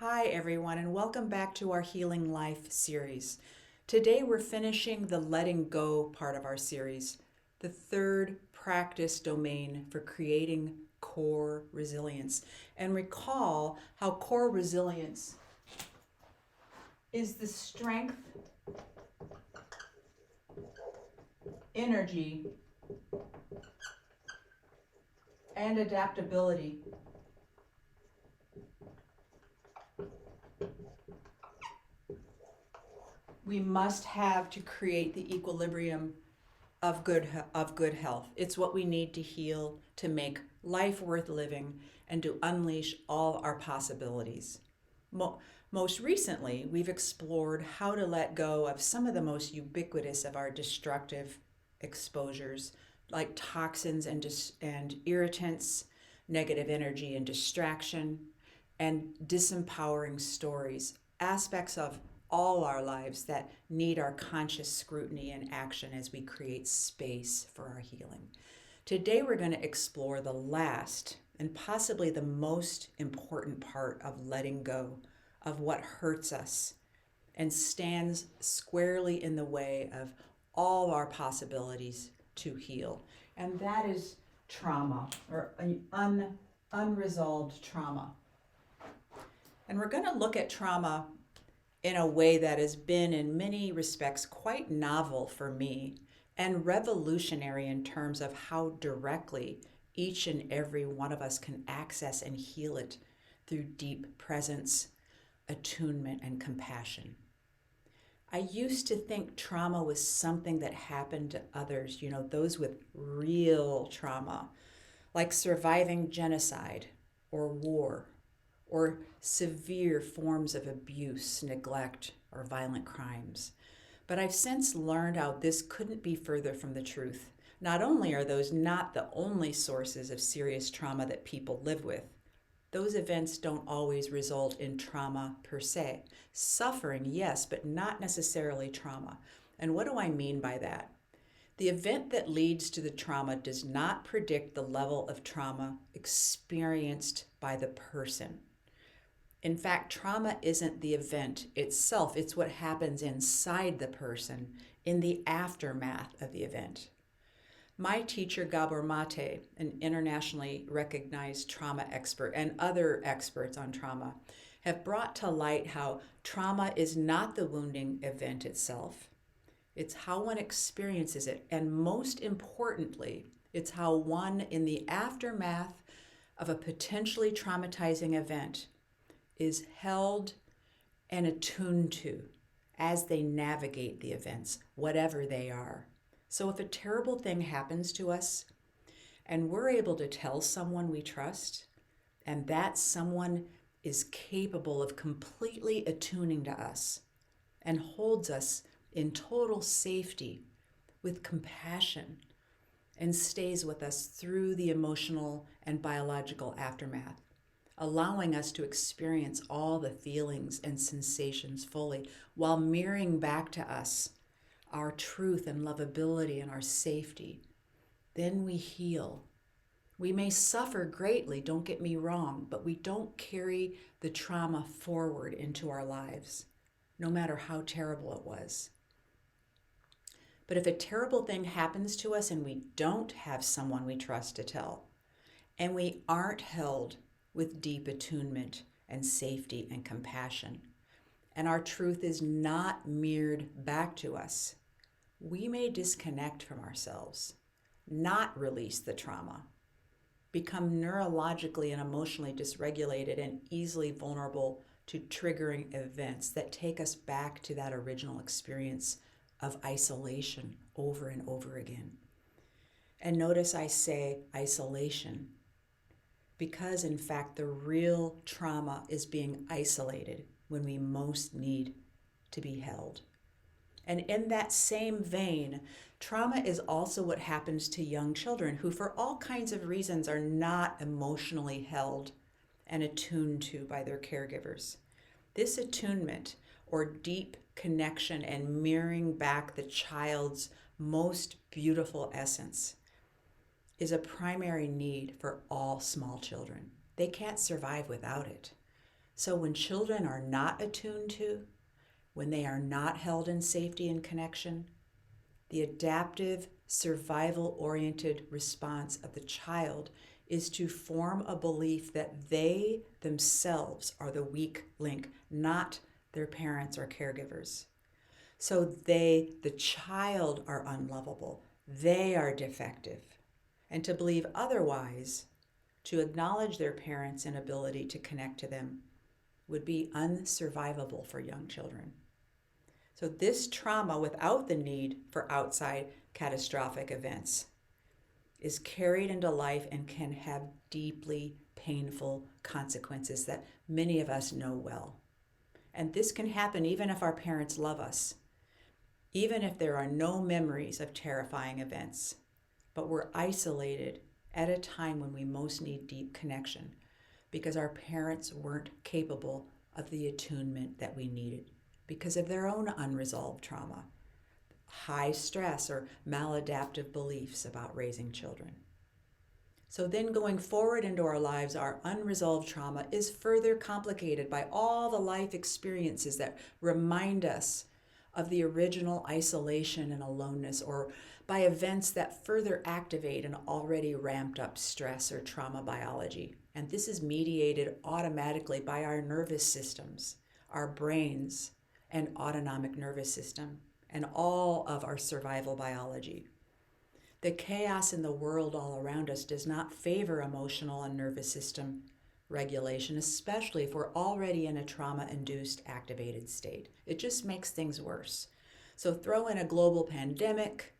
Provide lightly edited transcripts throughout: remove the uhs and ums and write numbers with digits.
Hi, everyone, and welcome back to our Healing Life series. Today, we're finishing the letting go part of our series, the third practice domain for creating core resilience. And recall how core resilience is the strength, energy, and adaptability we must have to create the equilibrium of good health. It's what we need to heal, to make life worth living, and to unleash all our possibilities. Most recently, we've explored how to let go of some of the most ubiquitous of our destructive exposures, like toxins and irritants, negative energy and distraction, and disempowering stories, aspects of all our lives that need our conscious scrutiny and action as we create space for our healing. Today, we're going to explore the last and possibly the most important part of letting go of what hurts us and stands squarely in the way of all our possibilities to heal. And that is trauma, or unresolved trauma. And we're going to look at trauma in a way that has been, in many respects, quite novel for me and revolutionary in terms of how directly each and every one of us can access and heal it through deep presence, attunement, and compassion. I used to think trauma was something that happened to others, those with real trauma, like surviving genocide or war, or severe forms of abuse, neglect, or violent crimes. But I've since learned how this couldn't be further from the truth. Not only are those not the only sources of serious trauma that people live with, those events don't always result in trauma per se. Suffering, yes, but not necessarily trauma. And what do I mean by that? The event that leads to the trauma does not predict the level of trauma experienced by the person. In fact, trauma isn't the event itself, it's what happens inside the person in the aftermath of the event. My teacher, Gabor Mate, an internationally recognized trauma expert, and other experts on trauma, have brought to light how trauma is not the wounding event itself. It's how one experiences it, and most importantly, it's how one, in the aftermath of a potentially traumatizing event, is held and attuned to as they navigate the events, whatever they are. So if a terrible thing happens to us and we're able to tell someone we trust, and that someone is capable of completely attuning to us and holds us in total safety with compassion and stays with us through the emotional and biological aftermath, allowing us to experience all the feelings and sensations fully while mirroring back to us our truth and lovability and our safety, then we heal. We may suffer greatly, don't get me wrong, but we don't carry the trauma forward into our lives, no matter how terrible it was. But if a terrible thing happens to us and we don't have someone we trust to tell, and we aren't held with deep attunement and safety and compassion, and our truth is not mirrored back to us, we may disconnect from ourselves, not release the trauma, become neurologically and emotionally dysregulated and easily vulnerable to triggering events that take us back to that original experience of isolation over and over again. And notice I say isolation, because in fact the real trauma is being isolated when we most need to be held. And in that same vein, trauma is also what happens to young children who, for all kinds of reasons, are not emotionally held and attuned to by their caregivers. This attunement, or deep connection and mirroring back the child's most beautiful essence, is a primary need for all small children. They can't survive without it. So when children are not attuned to, when they are not held in safety and connection, the adaptive, survival-oriented response of the child is to form a belief that they themselves are the weak link, not their parents or caregivers. So they, the child, are unlovable. They are defective. And to believe otherwise, to acknowledge their parents' inability to connect to them, would be unsurvivable for young children. So this trauma, without the need for outside catastrophic events, is carried into life and can have deeply painful consequences that many of us know well. And this can happen even if our parents love us, even if there are no memories of terrifying events, but we're isolated at a time when we most need deep connection because our parents weren't capable of the attunement that we needed because of their own unresolved trauma, high stress, or maladaptive beliefs about raising children. So then going forward into our lives, our unresolved trauma is further complicated by all the life experiences that remind us of the original isolation and aloneness, or by events that further activate an already ramped up stress or trauma biology. And this is mediated automatically by our nervous systems, our brains and autonomic nervous system, and all of our survival biology. The chaos in the world all around us does not favor emotional and nervous system regulation, especially if we're already in a trauma-induced activated state. It just makes things worse. So throw in a global pandemic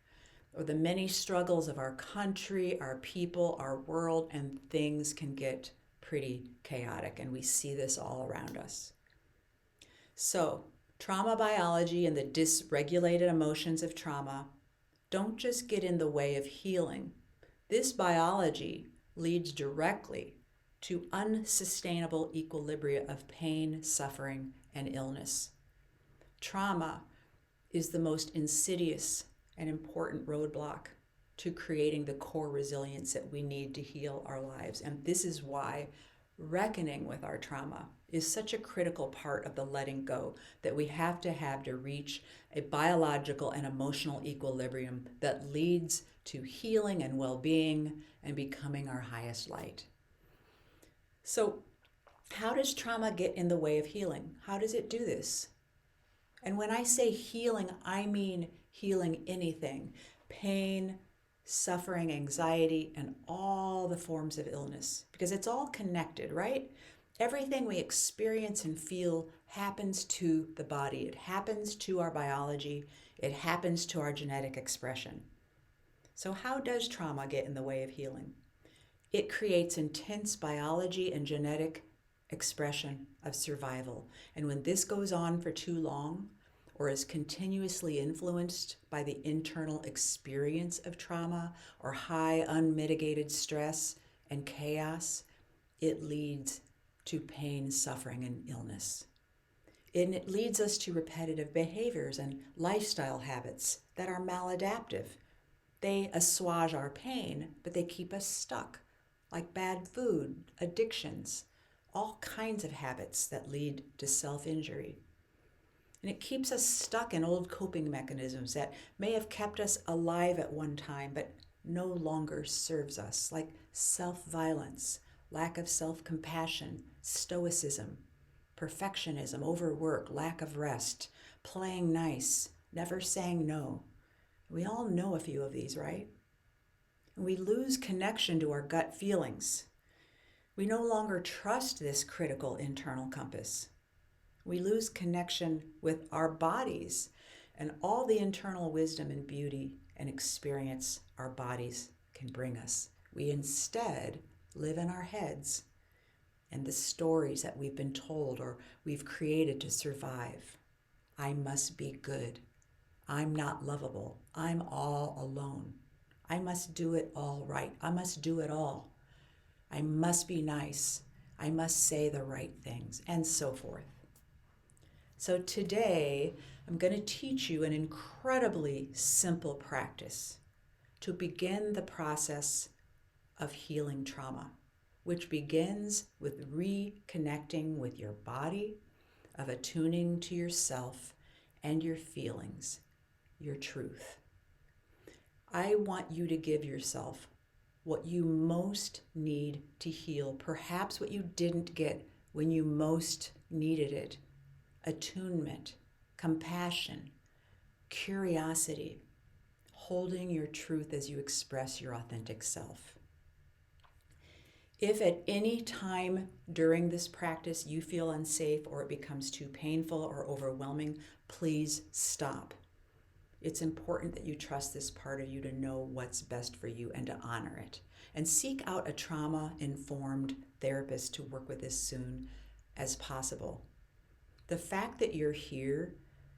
or the many struggles of our country, our people, our world, and things can get pretty chaotic, and we see this all around us. So trauma biology and the dysregulated emotions of trauma don't just get in the way of healing. This biology leads directly to unsustainable equilibria of pain, suffering, and illness. Trauma is the most insidious and important roadblock to creating the core resilience that we need to heal our lives. And this is why reckoning with our trauma is such a critical part of the letting go that we have to reach a biological and emotional equilibrium that leads to healing and well-being and becoming our highest light. So how does trauma get in the way of healing? How does it do this? And when I say healing, I mean healing anything: pain, suffering, anxiety, and all the forms of illness, because it's all connected, right? Everything we experience and feel happens to the body. It happens to our biology. It happens to our genetic expression. So how does trauma get in the way of healing? It creates intense biology and genetic expression of survival. And when this goes on for too long, or is continuously influenced by the internal experience of trauma or high unmitigated stress and chaos, it leads to pain, suffering, and illness. And it leads us to repetitive behaviors and lifestyle habits that are maladaptive. They assuage our pain, but they keep us stuck, like bad food, addictions, all kinds of habits that lead to self-injury. And it keeps us stuck in old coping mechanisms that may have kept us alive at one time, but no longer serves us, like self-violence, lack of self-compassion, stoicism, perfectionism, overwork, lack of rest, playing nice, never saying no. We all know a few of these, right? And we lose connection to our gut feelings. We no longer trust this critical internal compass. We lose connection with our bodies and all the internal wisdom and beauty and experience our bodies can bring us. We instead live in our heads and the stories that we've been told or we've created to survive. I must be good. I'm not lovable. I'm all alone. I must do it all right. I must do it all. I must be nice. I must say the right things, and so forth. So today, I'm going to teach you an incredibly simple practice to begin the process of healing trauma. which begins with reconnecting with your body, of attuning to yourself and your feelings, your truth. I want you to give yourself what you most need to heal, perhaps what you didn't get when you most needed it. Attunement, compassion, curiosity, holding your truth as you express your authentic self. If at any time during this practice you feel unsafe or it becomes too painful or overwhelming, please stop. It's important that you trust this part of you to know what's best for you and to honor it. And seek out a trauma-informed therapist to work with as soon as possible. The fact that you're here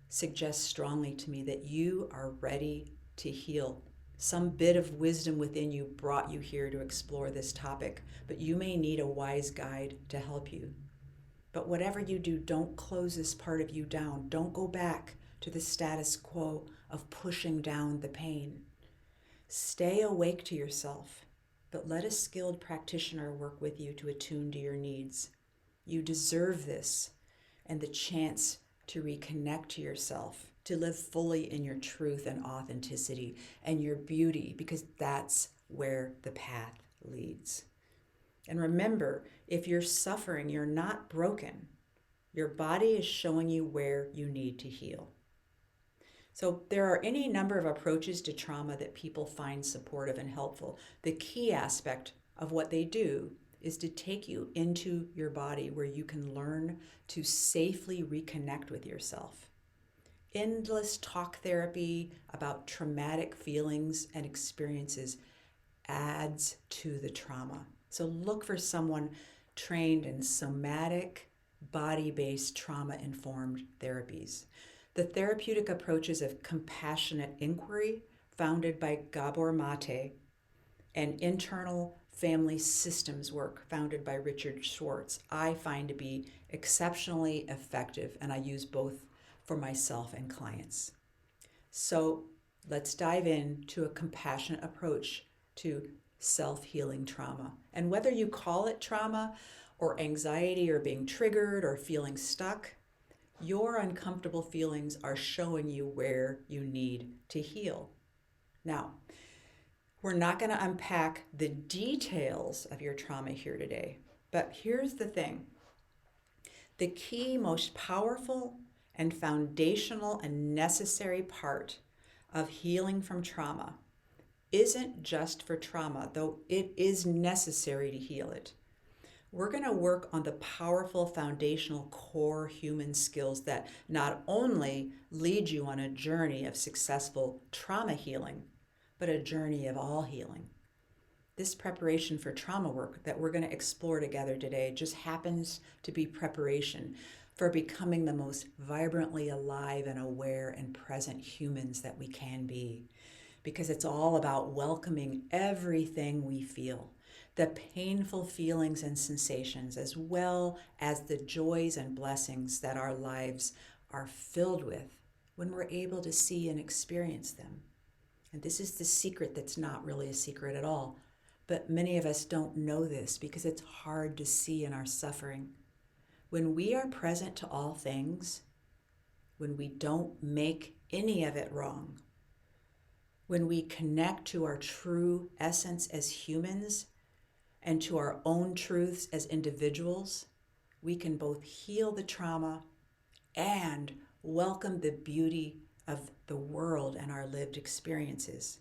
suggests strongly to me that you are ready to heal. Some bit of wisdom within you brought you here to explore this topic, but you may need a wise guide to help you. But whatever you do, don't close this part of you down. Don't go back to the status quo of pushing down the pain. Stay awake to yourself, but let a skilled practitioner work with you to attune to your needs. You deserve this and the chance to reconnect to yourself, to live fully in your truth and authenticity and your beauty, because that's where the path leads. And remember, if you're suffering, you're not broken. Your body is showing you where you need to heal. So there are any number of approaches to trauma that people find supportive and helpful. The key aspect of what they do is to take you into your body where you can learn to safely reconnect with yourself. Endless talk therapy about traumatic feelings and experiences adds to the trauma. So look for someone trained in somatic, body-based, trauma-informed therapies. The therapeutic approaches of compassionate inquiry, founded by Gabor Mate, and internal family systems work, founded by Richard Schwartz, I find to be exceptionally effective, and I use both for myself and clients. So let's dive into a compassionate approach to self-healing trauma. And whether you call it trauma or anxiety or being triggered or feeling stuck, your uncomfortable feelings are showing you where you need to heal. Now, we're not going to unpack the details of your trauma here today, but here's the thing. The key, most powerful and foundational and necessary part of healing from trauma isn't just for trauma, though it is necessary to heal it. We're going to work on the powerful foundational core human skills that not only lead you on a journey of successful trauma healing, but a journey of all healing. This preparation for trauma work that we're going to explore together today just happens to be preparation for becoming the most vibrantly alive and aware and present humans that we can be. Because it's all about welcoming everything we feel, the painful feelings and sensations, as well as the joys and blessings that our lives are filled with when we're able to see and experience them. And this is the secret that's not really a secret at all. But many of us don't know this because it's hard to see in our suffering. When we are present to all things, when we don't make any of it wrong, when we connect to our true essence as humans and to our own truths as individuals, we can both heal the trauma and welcome the beauty of the world and our lived experiences.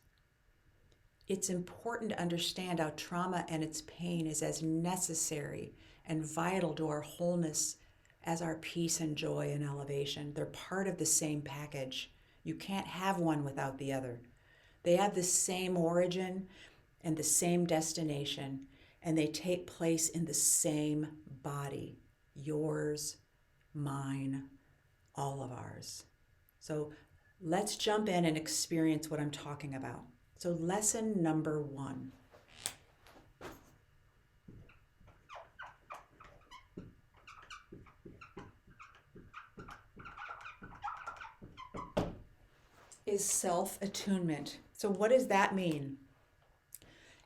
It's important to understand how trauma and its pain is as necessary and vital to our wholeness as our peace and joy and elevation. They're part of the same package. You can't have one without the other. They have the same origin and the same destination, and they take place in the same body. Yours, mine, all of ours. So let's jump in and experience what I'm talking about. So lesson number 1. Is self-attunement. So what does that mean?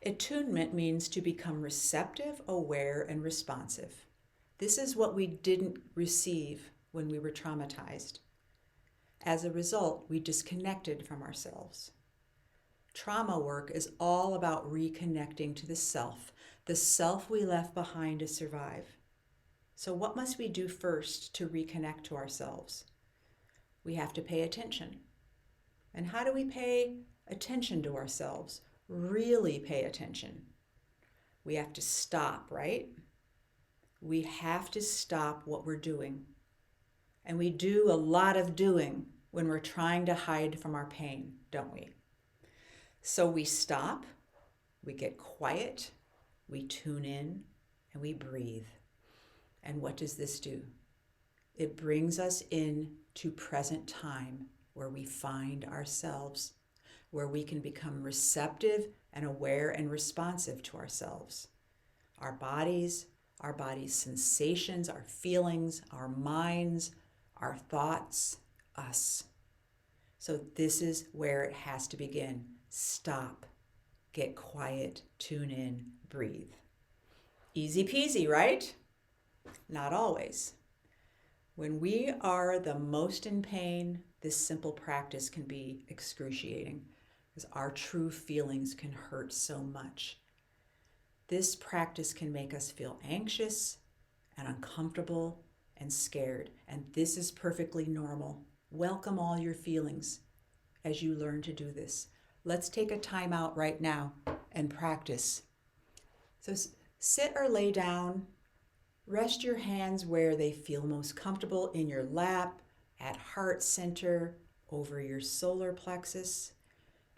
Attunement means to become receptive, aware, and responsive. This is what we didn't receive when we were traumatized. As a result, we disconnected from ourselves. Trauma work is all about reconnecting to the self we left behind to survive. So, what must we do first to reconnect to ourselves? We have to pay attention. And how do we pay attention to ourselves? Really pay attention. We have to stop, right? We have to stop what we're doing. And we do a lot of doing when we're trying to hide from our pain, don't we? So we stop, we get quiet, we tune in, and we breathe. And what does this do? It brings us in to present time where we find ourselves, where we can become receptive and aware and responsive to ourselves. Our body's sensations, our feelings, our minds, our thoughts, us. So this is where it has to begin. Stop, get quiet, tune in, breathe. Easy peasy, right? Not always. When we are the most in pain, this simple practice can be excruciating because our true feelings can hurt so much. This practice can make us feel anxious and uncomfortable and scared, and this is perfectly normal. Welcome all your feelings as you learn to do this. Let's take a time out right now and practice. So sit or lay down. Rest your hands where they feel most comfortable, in your lap, at heart center, over your solar plexus.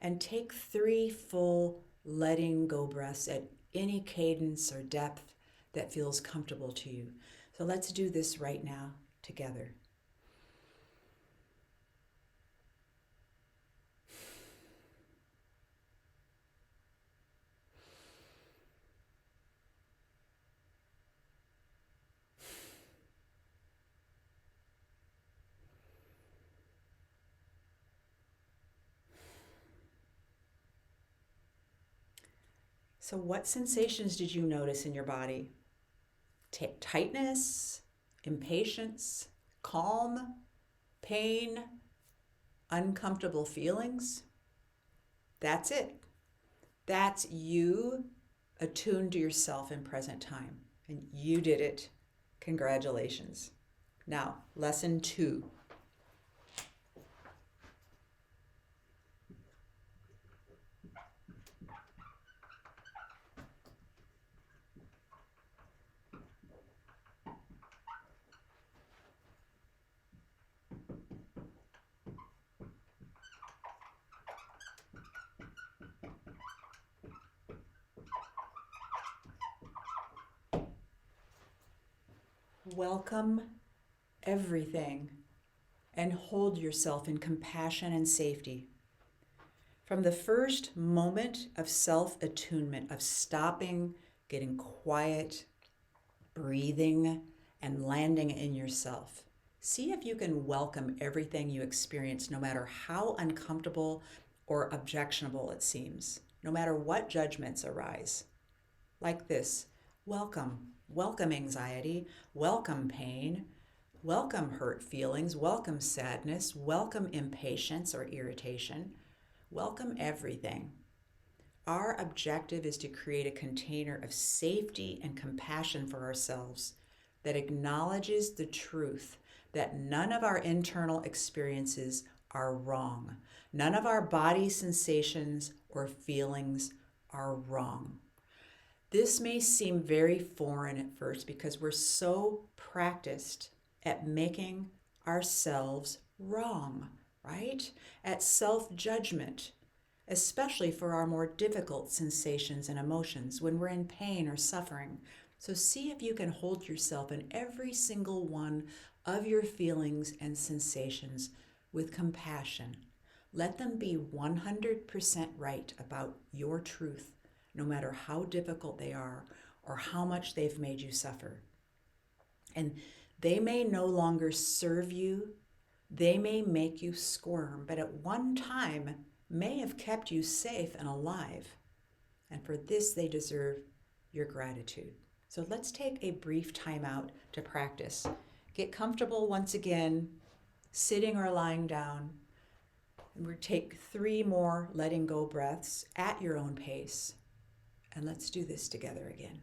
And take 3 full letting go breaths at any cadence or depth that feels comfortable to you. So let's do this right now together. So what sensations did you notice in your body? Tightness, impatience, calm, pain, uncomfortable feelings? That's it. That's you attuned to yourself in present time. And you did it. Congratulations. Now, lesson 2. Welcome everything and hold yourself in compassion and safety. From the first moment of self-attunement, of stopping, getting quiet, breathing, and landing in yourself, see if you can welcome everything you experience, no matter how uncomfortable or objectionable it seems, no matter what judgments arise. Like this: welcome. Welcome anxiety, welcome pain, welcome hurt feelings, welcome sadness, welcome impatience or irritation, welcome everything. Our objective is to create a container of safety and compassion for ourselves that acknowledges the truth that none of our internal experiences are wrong. None of our body sensations or feelings are wrong. This may seem very foreign at first because we're so practiced at making ourselves wrong, right? At self-judgment, especially for our more difficult sensations and emotions when we're in pain or suffering. So see if you can hold yourself in every single one of your feelings and sensations with compassion. Let them be 100% right about your truth, no matter how difficult they are or how much they've made you suffer. And they may no longer serve you, they may make you squirm, but at one time may have kept you safe and alive. And for this, they deserve your gratitude. So let's take a brief time out to practice. Get comfortable once again, sitting or lying down. And we'll take 3 more letting go breaths at your own pace. And let's do this together again.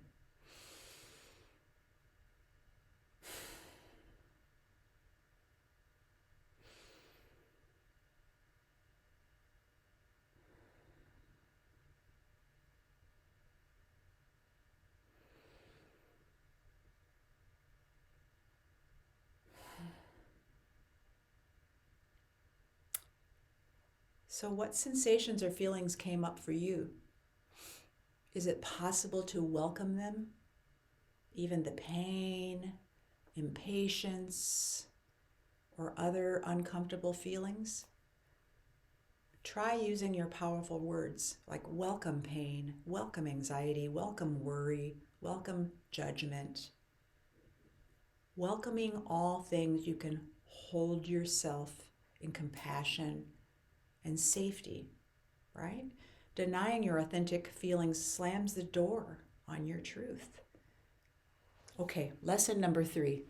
So what sensations or feelings came up for you? Is it possible to welcome them? Even the pain, impatience, or other uncomfortable feelings? Try using your powerful words like welcome pain, welcome anxiety, welcome worry, welcome judgment. Welcoming all things you can hold yourself in compassion and safety, right? Denying your authentic feelings slams the door on your truth. Okay, lesson number 3.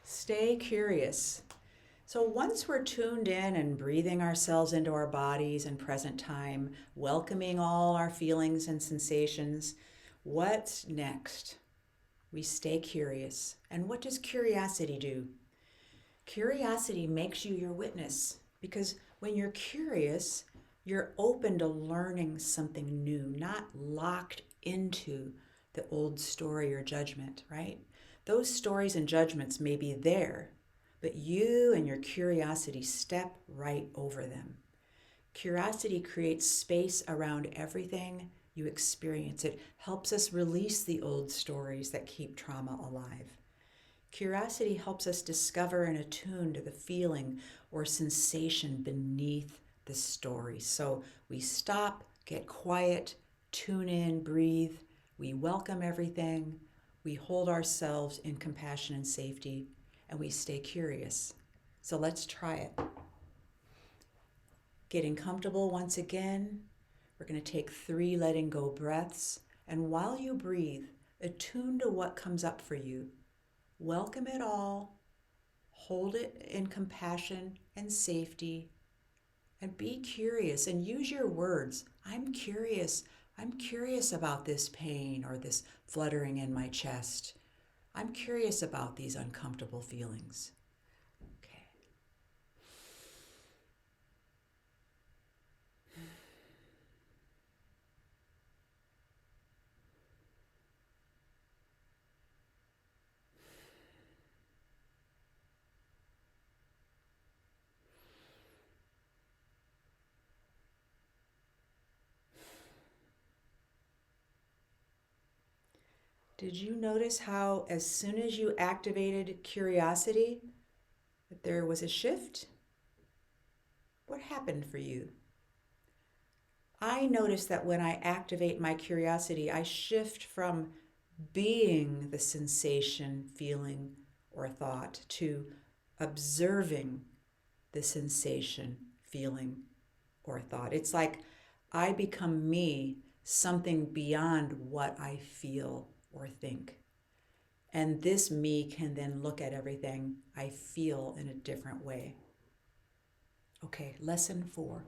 Stay curious. So once we're tuned in and breathing ourselves into our bodies in present time, welcoming all our feelings and sensations, what's next? We stay curious. And what does curiosity do? Curiosity makes you your witness, because when you're curious, you're open to learning something new, not locked into the old story or judgment, right? Those stories and judgments may be there, but you and your curiosity step right over them. Curiosity creates space around everything you experience. It helps us release the old stories that keep trauma alive. Curiosity helps us discover and attune to the feeling or sensation beneath the story. So we stop, get quiet, tune in, breathe. We welcome everything. We hold ourselves in compassion and safety, and we stay curious. So let's try it. Getting comfortable once again. We're going to take 3 letting go breaths. And while you breathe, attune to what comes up for you. Welcome it all. Hold it in compassion and safety. And be curious and use your words. I'm curious. I'm curious about this pain or this fluttering in my chest. I'm curious about these uncomfortable feelings. Okay. Did you notice how as soon as you activated curiosity, that there was a shift? What happened for you? I notice that when I activate my curiosity, I shift from being the sensation, feeling, or thought to observing the sensation, feeling, or thought. It's like I become me, something beyond what I feel or think. And this me can then look at everything I feel in a different way. Okay, lesson 4.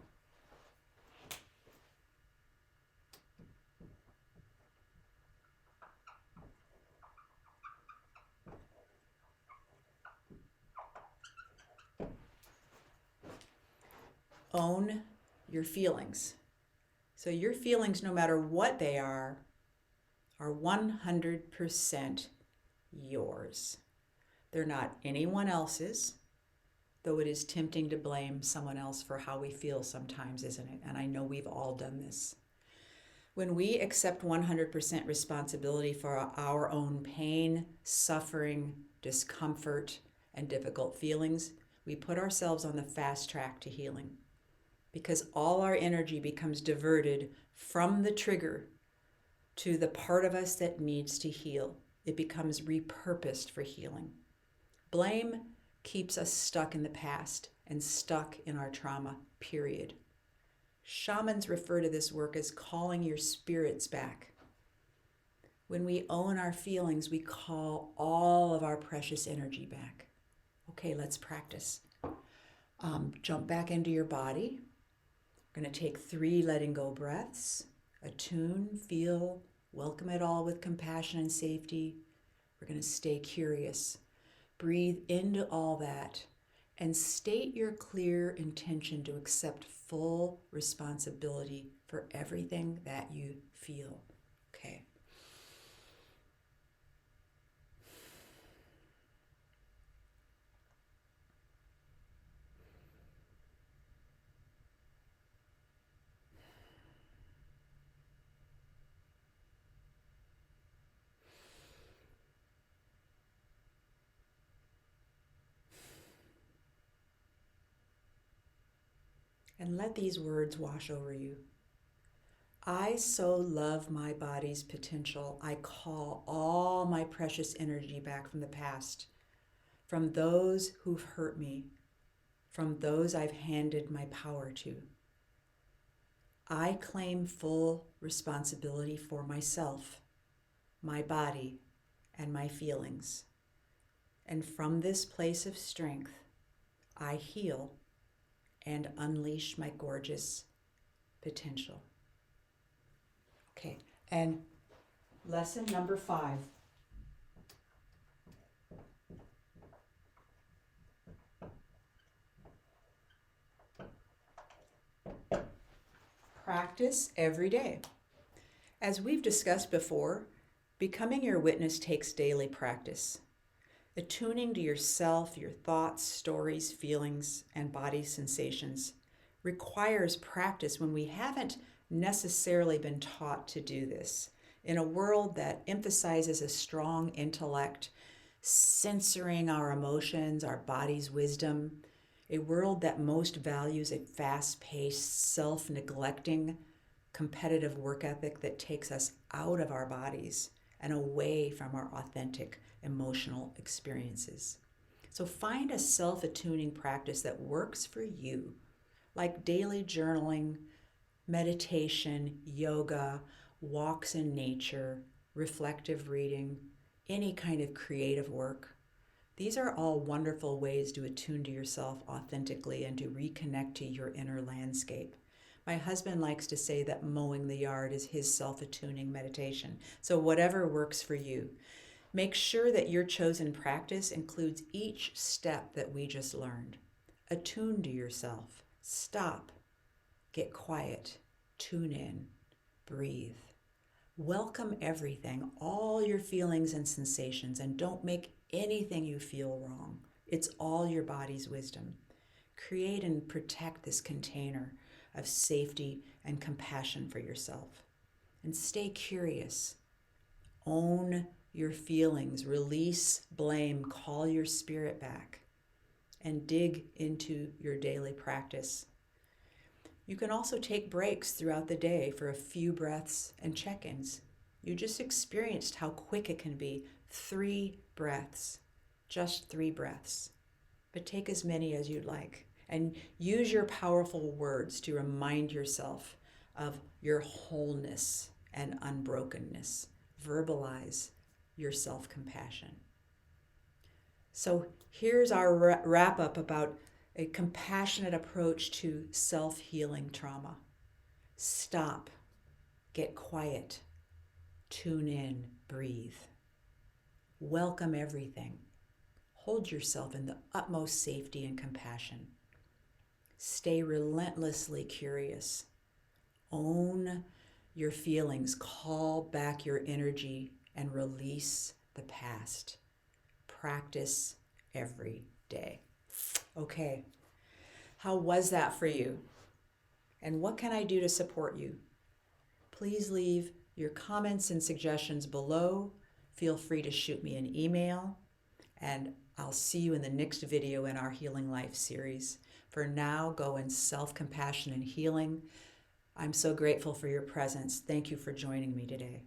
Own your feelings. So your feelings, no matter what they are 100% yours. They're not anyone else's, though it is tempting to blame someone else for how we feel sometimes, isn't it? And I know we've all done this. When we accept 100% responsibility for our own pain, suffering, discomfort, and difficult feelings, we put ourselves on the fast track to healing, because all our energy becomes diverted from the trigger to the part of us that needs to heal. it becomes repurposed for healing. Blame keeps us stuck in the past and stuck in our trauma, period. Shamans refer to this work as calling your spirits back. When we own our feelings, we call all of our precious energy back. Okay, let's practice. Jump back into your body. We're going to take 3 letting go breaths. Attune, feel, welcome it all with compassion and safety. We're going to stay curious. Breathe into all that and state your clear intention to accept full responsibility for everything that you feel. Okay. And let these words wash over you. I so love my body's potential. I call all my precious energy back from the past, from those who've hurt me, from those I've handed my power to. I claim full responsibility for myself, my body, and my feelings. And from this place of strength, I heal and unleash my gorgeous potential. Okay, and lesson number 5. Practice every day. As we've discussed before, becoming your witness takes daily practice. Attuning to yourself, your thoughts, stories, feelings, and body sensations requires practice when we haven't necessarily been taught to do this. In a world that emphasizes a strong intellect, censoring our emotions, our body's wisdom, a world that most values a fast-paced, self-neglecting, competitive work ethic that takes us out of our bodies and away from our authentic emotional experiences. So find a self-attuning practice that works for you, like daily journaling, meditation, yoga, walks in nature, reflective reading, any kind of creative work. These are all wonderful ways to attune to yourself authentically and to reconnect to your inner landscape. My husband likes to say that mowing the yard is his self-attuning meditation. So whatever works for you. Make sure that your chosen practice includes each step that we just learned. Attune to yourself. Stop. Get quiet. Tune in. Breathe. Welcome everything, all your feelings and sensations, and don't make anything you feel wrong. It's all your body's wisdom. Create and protect this container of safety and compassion for yourself. And stay curious. Own your feelings, release blame, call your spirit back, and dig into your daily practice. You can also take breaks throughout the day for a few breaths and check-ins. You just experienced how quick it can be. 3 breaths, just 3 breaths. But take as many as you'd like. And use your powerful words to remind yourself of your wholeness and unbrokenness. Verbalize your self-compassion. So here's our wrap-up about a compassionate approach to self-healing trauma. Stop, get quiet, tune in, breathe. Welcome everything. Hold yourself in the utmost safety and compassion. Stay relentlessly curious. Own your feelings, call back your energy, and release the past. Practice every day. Okay, how was that for you? And what can I do to support you? Please leave your comments and suggestions below. Feel free to shoot me an email, and I'll see you in the next video in our Healing Life series. For now, go in self-compassion and healing. I'm so grateful for your presence. Thank you for joining me today.